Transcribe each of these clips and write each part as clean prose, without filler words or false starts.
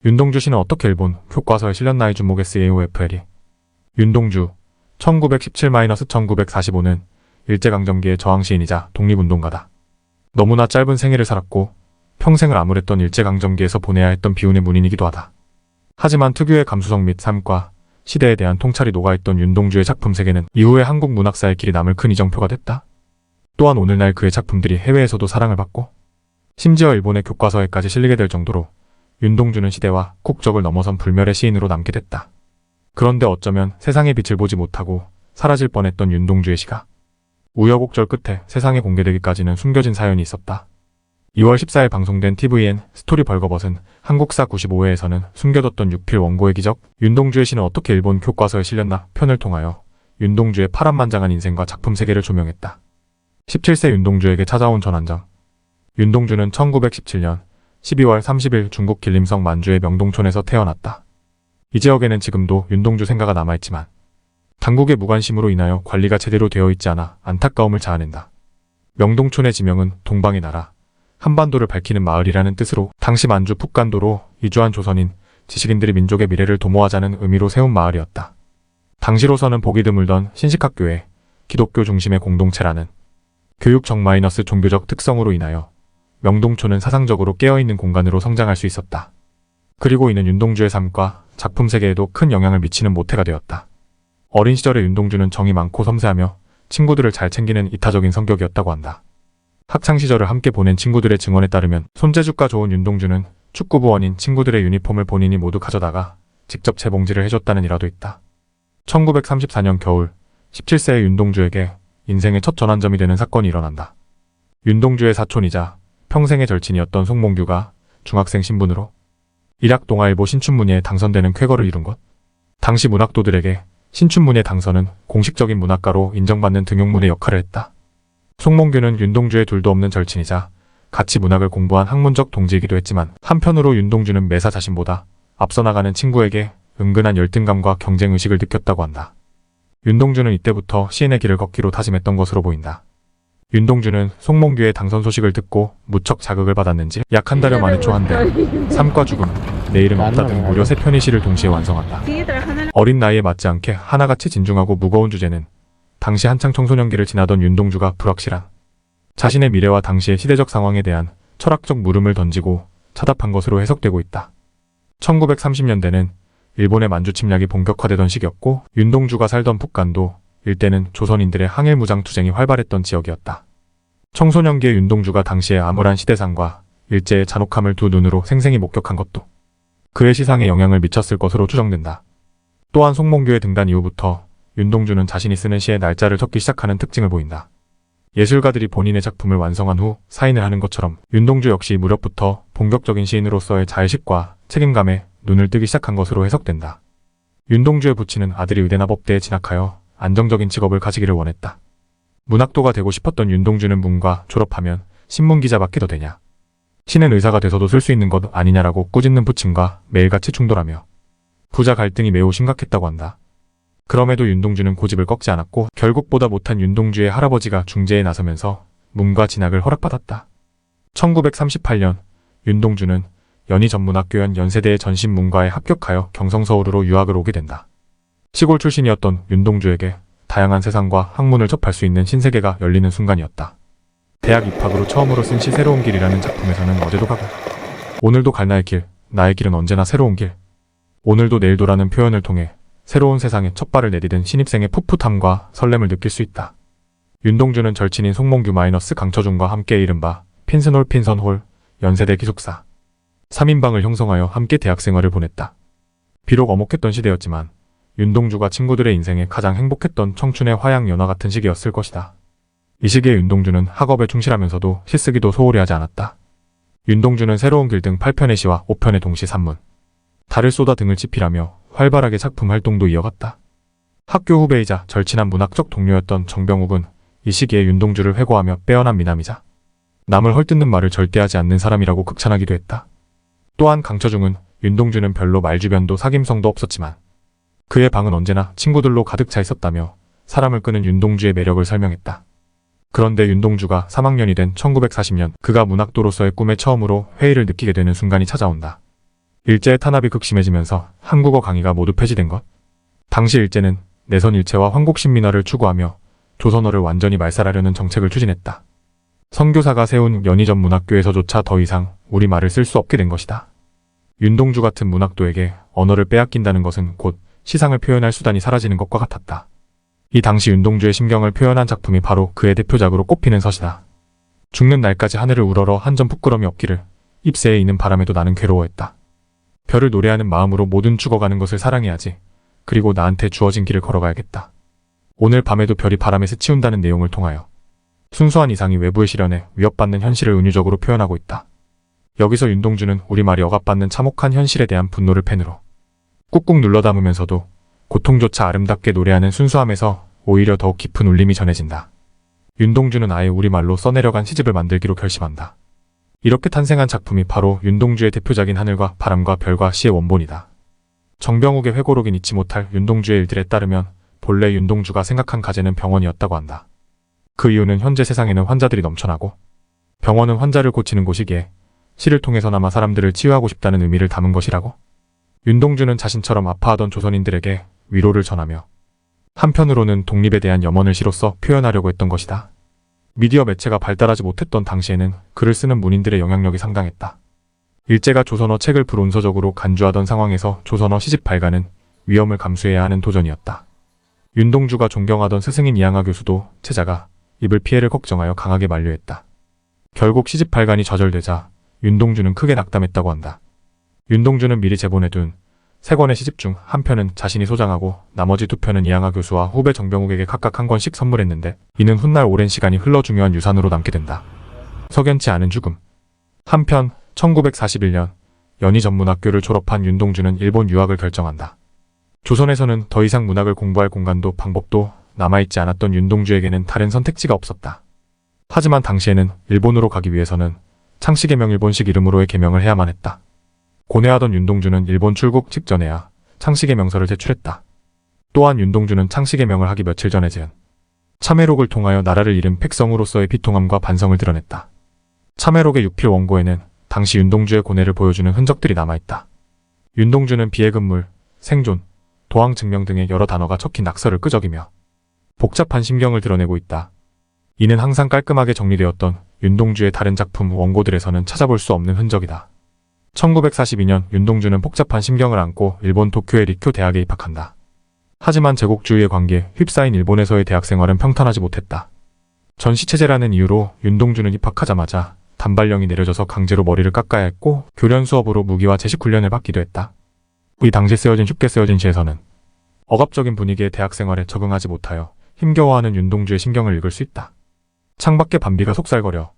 윤동주 씨는 어떻게 일본 교과서에 실렸나의 주목의 CAOFL이 윤동주 1917-1945는 일제강점기의 저항시인이자 독립운동가다. 너무나 짧은 생애를 살았고 평생을 암울했던 일제강점기에서 보내야 했던 비운의 문인이기도 하다. 하지만 특유의 감수성 및 삶과 시대에 대한 통찰이 녹아있던 윤동주의 작품 세계는 이후에 한국 문학사의 길이 남을 큰 이정표가 됐다. 또한 오늘날 그의 작품들이 해외에서도 사랑을 받고 심지어 일본의 교과서에까지 실리게 될 정도로 윤동주는 시대와 국적을 넘어선 불멸의 시인으로 남게 됐다. 그런데 어쩌면 세상의 빛을 보지 못하고 사라질 뻔했던 윤동주의 시가 우여곡절 끝에 세상에 공개되기까지는 숨겨진 사연이 있었다. 2월 14일 방송된 tvN 스토리 벌거벗은 한국사 95회에서는 숨겨뒀던 6필 원고의 기적, 윤동주의 시는 어떻게 일본 교과서에 실렸나 편을 통하여 윤동주의 파란만장한 인생과 작품 세계를 조명했다. 17세 윤동주에게 찾아온 전환장. 윤동주는 1917년 12월 30일 중국 길림성 만주의 명동촌에서 태어났다. 이 지역에는 지금도 윤동주 생가가 남아있지만 당국의 무관심으로 인하여 관리가 제대로 되어 있지 않아 안타까움을 자아낸다. 명동촌의 지명은 동방의 나라, 한반도를 밝히는 마을이라는 뜻으로 당시 만주 북간도로 이주한 조선인, 지식인들이 민족의 미래를 도모하자는 의미로 세운 마을이었다. 당시로서는 보기 드물던 신식학교에 기독교 중심의 공동체라는 교육적 마이너스 종교적 특성으로 인하여 명동촌은 사상적으로 깨어있는 공간으로 성장할 수 있었다. 그리고 이는 윤동주의 삶과 작품 세계에도 큰 영향을 미치는 모태가 되었다. 어린 시절의 윤동주는 정이 많고 섬세하며 친구들을 잘 챙기는 이타적인 성격이었다고 한다. 학창시절을 함께 보낸 친구들의 증언에 따르면 손재주가 좋은 윤동주는 축구부원인 친구들의 유니폼을 본인이 모두 가져다가 직접 재봉질을 해줬다는 일화도 있다. 1934년 겨울 17세의 윤동주에게 인생의 첫 전환점이 되는 사건이 일어난다. 윤동주의 사촌이자 평생의 절친이었던 송몽규가 중학생 신분으로 일약동아일보 신춘문예에 당선되는 쾌거를 이룬 것. 당시 문학도들에게 신춘문예 당선은 공식적인 문학가로 인정받는 등용문의 역할을 했다. 송몽규는 윤동주의 둘도 없는 절친이자 같이 문학을 공부한 학문적 동지이기도 했지만 한편으로 윤동주는 매사 자신보다 앞서 나가는 친구에게 은근한 열등감과 경쟁의식을 느꼈다고 한다. 윤동주는 이때부터 시인의 길을 걷기로 다짐했던 것으로 보인다. 윤동주는 송몽규의 당선 소식을 듣고 무척 자극을 받았는지 약 한 달여 만에 초한대, 삶과 죽음, 내일은 없다 등 무려 3편의 시를 동시에 완성한다. 어린 나이에 맞지 않게 하나같이 진중하고 무거운 주제는 당시 한창 청소년기를 지나던 윤동주가 불확실한 자신의 미래와 당시의 시대적 상황에 대한 철학적 물음을 던지고 차답한 것으로 해석되고 있다. 1930년대는 일본의 만주 침략이 본격화되던 시기였고 윤동주가 살던 북간도 일대는 조선인들의 항일무장투쟁이 활발했던 지역이었다. 청소년기의 윤동주가 당시의 암울한 시대상과 일제의 잔혹함을 두 눈으로 생생히 목격한 것도 그의 시상에 영향을 미쳤을 것으로 추정된다. 또한 송몽규의 등단 이후부터 윤동주는 자신이 쓰는 시의 날짜를 적기 시작하는 특징을 보인다. 예술가들이 본인의 작품을 완성한 후 사인을 하는 것처럼 윤동주 역시 무렵부터 본격적인 시인으로서의 자의식과 책임감에 눈을 뜨기 시작한 것으로 해석된다. 윤동주의 부친은 아들이 의대나 법대에 진학하여 안정적인 직업을 가지기를 원했다. 문학도가 되고 싶었던 윤동주는 문과 졸업하면 신문기자 맡기도 되냐, 시는 의사가 돼서도 쓸 수 있는 것 아니냐라고 꾸짖는 부친과 매일같이 충돌하며 부자 갈등이 매우 심각했다고 한다. 그럼에도 윤동주는 고집을 꺾지 않았고 결국 보다 못한 윤동주의 할아버지가 중재에 나서면서 문과 진학을 허락받았다. 1938년 윤동주는 연희전문학교연 연세대의 전신문과에 합격하여 경성서울으로 유학을 오게 된다. 시골 출신이었던 윤동주에게 다양한 세상과 학문을 접할 수 있는 신세계가 열리는 순간이었다. 대학 입학으로 처음으로 쓴 시 새로운 길이라는 작품에서는 어제도 가고 오늘도 갈 나의 길, 나의 길은 언제나 새로운 길, 오늘도 내일도라는 표현을 통해 새로운 세상에 첫 발을 내디딘 신입생의 풋풋함과 설렘을 느낄 수 있다. 윤동주는 절친인 송몽규 강처준과 함께 이른바 핀슨홀 핀선홀 연세대 기숙사 3인방을 형성하여 함께 대학생활을 보냈다. 비록 엄혹했던 시대였지만 윤동주가 친구들의 인생에 가장 행복했던 청춘의 화양연화 같은 시기였을 것이다. 이 시기에 윤동주는 학업에 충실하면서도 시쓰기도 소홀히 하지 않았다. 윤동주는 새로운 길 등 8편의 시와 5편의 동시 산문, 달을 쏟아 등을 집필하며 활발하게 작품 활동도 이어갔다. 학교 후배이자 절친한 문학적 동료였던 정병욱은 이 시기에 윤동주를 회고하며 빼어난 미남이자 남을 헐뜯는 말을 절대 하지 않는 사람이라고 극찬하기도 했다. 또한 강처중은 윤동주는 별로 말주변도 사귐성도 없었지만 그의 방은 언제나 친구들로 가득 차 있었다며 사람을 끄는 윤동주의 매력을 설명했다. 그런데 윤동주가 3학년이 된 1940년 그가 문학도로서의 꿈에 처음으로 회의를 느끼게 되는 순간이 찾아온다. 일제의 탄압이 극심해지면서 한국어 강의가 모두 폐지된 것. 당시 일제는 내선 일체와 황국신민화를 추구하며 조선어를 완전히 말살하려는 정책을 추진했다. 선교사가 세운 연희전 문학교에서조차 더 이상 우리말을 쓸 수 없게 된 것이다. 윤동주 같은 문학도에게 언어를 빼앗긴다는 것은 곧 시상을 표현할 수단이 사라지는 것과 같았다. 이 당시 윤동주의 심경을 표현한 작품이 바로 그의 대표작으로 꼽히는 서시다. 죽는 날까지 하늘을 우러러 한 점 부끄럼이 없기를 잎새에 이는 바람에도 나는 괴로워했다. 별을 노래하는 마음으로 모든 죽어가는 것을 사랑해야지. 그리고 나한테 주어진 길을 걸어가야겠다. 오늘 밤에도 별이 바람에 스치운다는 내용을 통하여 순수한 이상이 외부의 시련에 위협받는 현실을 은유적으로 표현하고 있다. 여기서 윤동주는 우리말이 억압받는 참혹한 현실에 대한 분노를 펜으로 꾹꾹 눌러 담으면서도 고통조차 아름답게 노래하는 순수함에서 오히려 더욱 깊은 울림이 전해진다. 윤동주는 아예 우리말로 써내려간 시집을 만들기로 결심한다. 이렇게 탄생한 작품이 바로 윤동주의 대표작인 하늘과 바람과 별과 시의 원본이다. 정병욱의 회고록인 잊지 못할 윤동주의 일들에 따르면 본래 윤동주가 생각한 가제는 병원이었다고 한다. 그 이유는 현재 세상에는 환자들이 넘쳐나고 병원은 환자를 고치는 곳이기에 시를 통해서나마 사람들을 치유하고 싶다는 의미를 담은 것이라고. 윤동주는 자신처럼 아파하던 조선인들에게 위로를 전하며 한편으로는 독립에 대한 염원을 시로써 표현하려고 했던 것이다. 미디어 매체가 발달하지 못했던 당시에는 글을 쓰는 문인들의 영향력이 상당했다. 일제가 조선어 책을 불온서적으로 간주하던 상황에서 조선어 시집 발간은 위험을 감수해야 하는 도전이었다. 윤동주가 존경하던 스승인 이항하 교수도 제자가 입을 피해를 걱정하여 강하게 만류했다. 결국 시집 발간이 좌절되자 윤동주는 크게 낙담했다고 한다. 윤동주는 미리 제본해둔 3권의 시집 중 한 편은 자신이 소장하고 나머지 2편은 이항하 교수와 후배 정병욱에게 각각 1권씩 선물했는데 이는 훗날 오랜 시간이 흘러 중요한 유산으로 남게 된다. 석연치 않은 죽음. 한편 1941년 연희전문학교를 졸업한 윤동주는 일본 유학을 결정한다. 조선에서는 더 이상 문학을 공부할 공간도 방법도 남아있지 않았던 윤동주에게는 다른 선택지가 없었다. 하지만 당시에는 일본으로 가기 위해서는 창씨개명 일본식 이름으로의 개명을 해야만 했다. 고뇌하던 윤동주는 일본 출국 직전에야 창씨개명서를 제출했다. 또한 윤동주는 창씨개명을 하기 며칠 전에 지은 참회록을 통하여 나라를 잃은 백성으로서의 비통함과 반성을 드러냈다. 참회록의 육필 원고에는 당시 윤동주의 고뇌를 보여주는 흔적들이 남아있다. 윤동주는 비해금물, 생존, 도항 증명 등의 여러 단어가 적힌 낙서를 끄적이며 복잡한 심경을 드러내고 있다. 이는 항상 깔끔하게 정리되었던 윤동주의 다른 작품 원고들에서는 찾아볼 수 없는 흔적이다. 1942년 윤동주는 복잡한 심경을 안고 일본 도쿄의 리쿄 대학에 입학한다. 하지만 제국주의의 관계에 휩싸인 일본에서의 대학 생활은 평탄하지 못했다. 전시체제라는 이유로 윤동주는 입학하자마자 단발령이 내려져서 강제로 머리를 깎아야 했고 교련 수업으로 무기와 제식 훈련을 받기도 했다. 이 당시 쉽게 쓰여진 시에서는 억압적인 분위기의 대학 생활에 적응하지 못하여 힘겨워하는 윤동주의 심경을 읽을 수 있다. 창밖에 밤비가 속살거려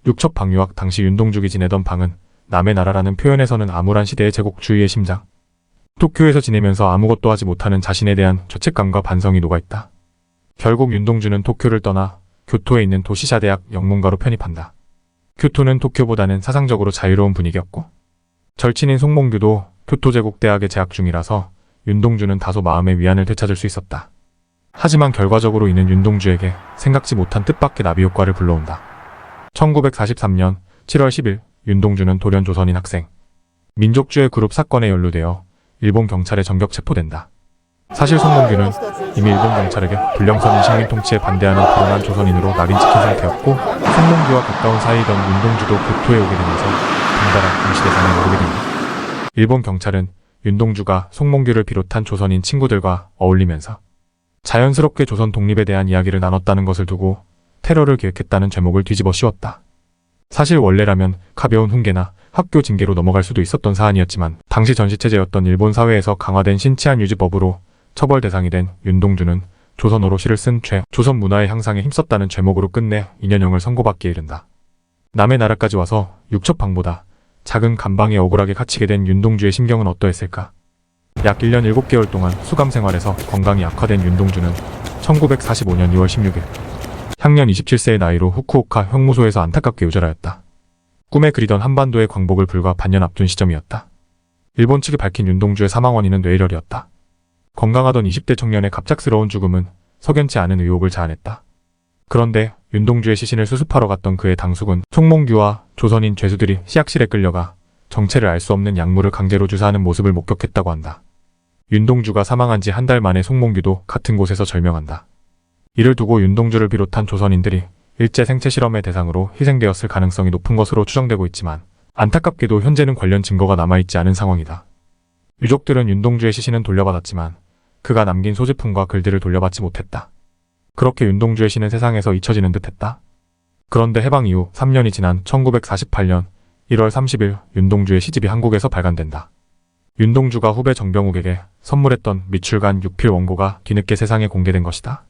육첩 방유학. 당시 윤동주가 지내던 방은 남의 나라라는 표현에서는 암울한 시대의 제국주의의 심장. 도쿄에서 지내면서 아무것도 하지 못하는 자신에 대한 죄책감과 반성이 녹아있다. 결국 윤동주는 도쿄를 떠나 교토에 있는 도시샤대학 영문과로 편입한다. 교토는 도쿄보다는 사상적으로 자유로운 분위기였고 절친인 송몽규도 교토제국대학에 재학 중이라서 윤동주는 다소 마음의 위안을 되찾을 수 있었다. 하지만 결과적으로 이는 윤동주에게 생각지 못한 뜻밖의 나비 효과를 불러온다. 1943년 7월 10일 윤동주는 돌연 조선인 학생 민족주의 그룹 사건에 연루되어 일본 경찰에 전격 체포된다. 사실 송몽규는 이미 일본 경찰에게 불령선인 식민 통치에 반대하는 불온한 조선인으로 낙인 찍힌 상태였고 송몽규와 가까운 사이이던 윤동주도 교토에 오게 되면서 덩달아 임시 대상을 오르게 된다. 일본 경찰은 윤동주가 송몽규를 비롯한 조선인 친구들과 어울리면서 자연스럽게 조선 독립에 대한 이야기를 나눴다는 것을 두고 테러를 기획했다는 죄목을 뒤집어 씌웠다. 사실 원래라면 가벼운 훈계나 학교 징계로 넘어갈 수도 있었던 사안이었지만 당시 전시체제였던 일본 사회에서 강화된 신치안 유지법으로 처벌 대상이 된 윤동주는 조선어로 시를 쓴 죄, 조선 문화의 향상에 힘썼다는 죄목으로 끝내 2년형을 선고받기에 이른다. 남의 나라까지 와서 육첩방보다 작은 감방에 억울하게 갇히게 된 윤동주의 심경은 어떠했을까? 약 1년 7개월 동안 수감 생활에서 건강이 악화된 윤동주는 1945년 2월 16일 향년 27세의 나이로 후쿠오카 형무소에서 안타깝게 요절하였다. 꿈에 그리던 한반도의 광복을 불과 반년 앞둔 시점이었다. 일본 측이 밝힌 윤동주의 사망 원인은 뇌혈혈이었다. 건강하던 20대 청년의 갑작스러운 죽음은 석연치 않은 의혹을 자아냈다. 그런데 윤동주의 시신을 수습하러 갔던 그의 당숙은 송몽규와 조선인 죄수들이 시약실에 끌려가 정체를 알 수 없는 약물을 강제로 주사하는 모습을 목격했다고 한다. 윤동주가 사망한 지 한 달 만에 송몽규도 같은 곳에서 절명한다. 이를 두고 윤동주를 비롯한 조선인들이 일제 생체 실험의 대상으로 희생되었을 가능성이 높은 것으로 추정되고 있지만 안타깝게도 현재는 관련 증거가 남아있지 않은 상황이다. 유족들은 윤동주의 시신은 돌려받았지만 그가 남긴 소지품과 글들을 돌려받지 못했다. 그렇게 윤동주의 시는 세상에서 잊혀지는 듯했다. 그런데 해방 이후 3년이 지난 1948년 1월 30일 윤동주의 시집이 한국에서 발간된다. 윤동주가 후배 정병욱에게 선물했던 미출간 6필 원고가 뒤늦게 세상에 공개된 것이다.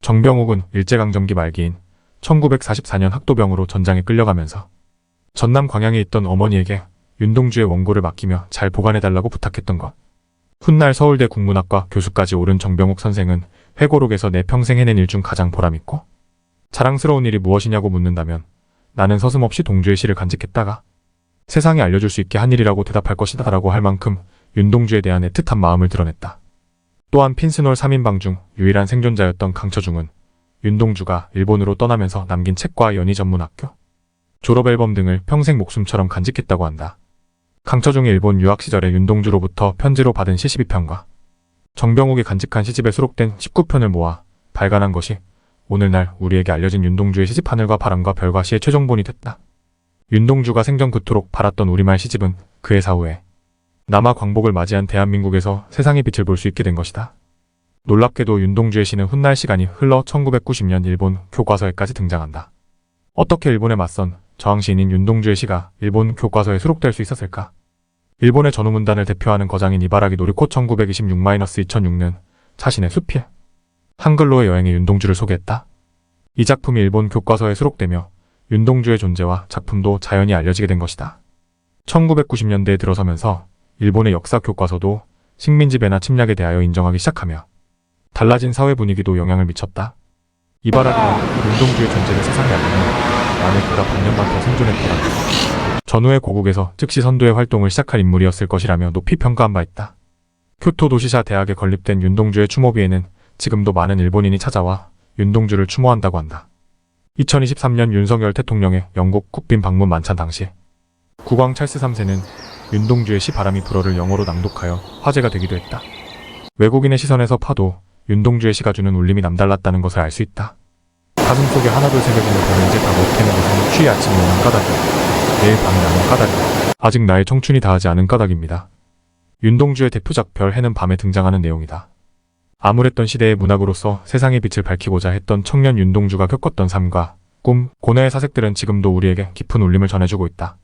정병욱은 일제강점기 말기인 1944년 학도병으로 전장에 끌려가면서 전남 광양에 있던 어머니에게 윤동주의 원고를 맡기며 잘 보관해달라고 부탁했던 것. 훗날 서울대 국문학과 교수까지 오른 정병욱 선생은 회고록에서 내 평생 해낸 일 중 가장 보람있고 자랑스러운 일이 무엇이냐고 묻는다면 나는 서슴없이 동주의 시를 간직했다가 세상에 알려줄 수 있게 한 일이라고 대답할 것이다 라고 할 만큼 윤동주에 대한 애틋한 마음을 드러냈다. 또한 핀스놀 3인방 중 유일한 생존자였던 강처중은 윤동주가 일본으로 떠나면서 남긴 책과 연희 전문학교, 졸업앨범 등을 평생 목숨처럼 간직했다고 한다. 강처중이 일본 유학 시절에 윤동주로부터 편지로 받은 시 12편과 정병욱이 간직한 시집에 수록된 19편을 모아 발간한 것이 오늘날 우리에게 알려진 윤동주의 시집 하늘과 바람과 별과 시의 최종본이 됐다. 윤동주가 생전 그토록 바랐던 우리말 시집은 그의 사후에 남아 광복을 맞이한 대한민국에서 세상의 빛을 볼 수 있게 된 것이다. 놀랍게도 윤동주의 시는 훗날 시간이 흘러 1990년 일본 교과서에까지 등장한다. 어떻게 일본에 맞선 저항시인인 윤동주의 시가 일본 교과서에 수록될 수 있었을까? 일본의 전후문단을 대표하는 거장인 이바라기 노리코 1926-2006는 자신의 수필 한글로의 여행의 윤동주를 소개했다. 이 작품이 일본 교과서에 수록되며 윤동주의 존재와 작품도 자연히 알려지게 된 것이다. 1990년대에 들어서면서 일본의 역사 교과서도 식민지배나 침략에 대하여 인정하기 시작하며 달라진 사회 분위기도 영향을 미쳤다. 이바라기는 윤동주의 존재를 세상에 알리며 만일 그가 반년만 더 생존했더라도 전후의 고국에서 즉시 선두의 활동을 시작할 인물이었을 것이라며 높이 평가한 바 있다. 교토 도시샤 대학에 건립된 윤동주의 추모비에는 지금도 많은 일본인이 찾아와 윤동주를 추모한다고 한다. 2023년 윤석열 대통령의 영국 국빈 방문 만찬 당시 국왕 찰스 3세는 윤동주의 시 바람이 불어를 영어로 낭독하여 화제가 되기도 했다. 외국인의 시선에서 파도 윤동주의 시가 주는 울림이 남달랐다는 것을 알 수 있다. 가슴속에 하나 둘 세 개 공을 보는 이제 다 못해는 것은 취 아침이 오는 까닭이야. 내일 밤이 나는 까닭이야. 아직 나의 청춘이 다하지 않은 까닭입니다. 윤동주의 대표작 별 해는 밤에 등장하는 내용이다. 암울했던 시대의 문학으로서 세상의 빛을 밝히고자 했던 청년 윤동주가 겪었던 삶과 꿈, 고뇌의 사색들은 지금도 우리에게 깊은 울림을 전해주고 있다.